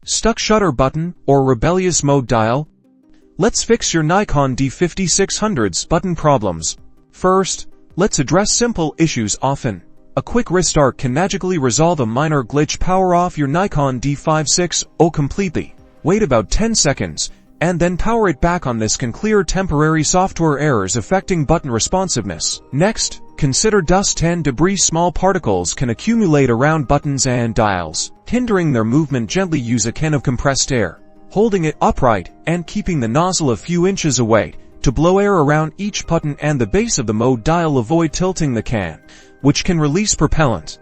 Stuck shutter button or rebellious mode dial? Let's fix your Nikon D5600's button problems. First, let's address simple issues often. A quick restart can magically resolve a minor glitch. Power off your Nikon D5600 completely. Wait about 10 seconds, and then power it back on. This can clear temporary software errors affecting button responsiveness. Next, consider dust and debris. Small particles can accumulate around buttons and dials, hindering their movement. Gently use a can of compressed air, holding it upright and keeping the nozzle a few inches away to blow air around each button and the base of the mode dial. Avoid tilting the can, which can release propellant.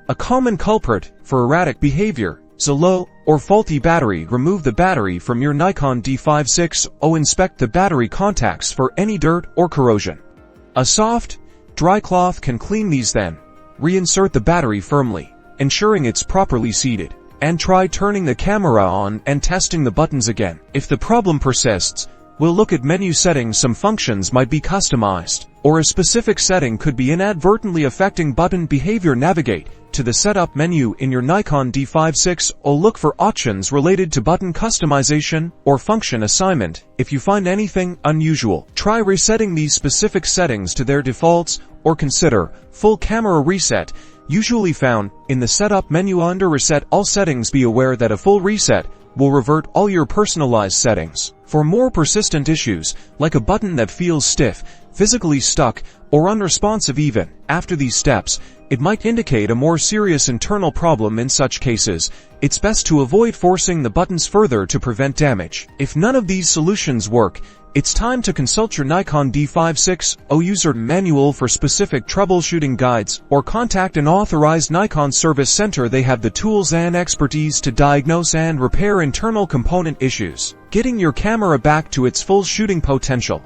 A common culprit for erratic behavior is a low or faulty battery. Remove the battery from your Nikon D5600. Inspect the battery contacts for any dirt or corrosion. A soft, dry cloth can clean these. Then, reinsert the battery firmly, ensuring it's properly seated, and try turning the camera on and testing the buttons again. If the problem persists, we'll look at menu settings. Some functions might be customized, or a specific setting could be inadvertently affecting button behavior. Navigate to the setup menu in your Nikon D5600. Look for options related to button customization or function assignment. If you find anything unusual, try resetting these specific settings to their defaults, or consider full camera reset, usually found in the setup menu under reset all settings. Be aware that a full reset will revert all your personalized settings. For more persistent issues, like a button that feels stiff, physically stuck, or unresponsive even after these steps, it might indicate a more serious internal problem. In such cases, it's best to avoid forcing the buttons further to prevent damage. If none of these solutions work, it's time to consult your Nikon D5600 user manual for specific troubleshooting guides, or contact an authorized Nikon service center. They have the tools and expertise to diagnose and repair internal component issues, getting your camera back to its full shooting potential.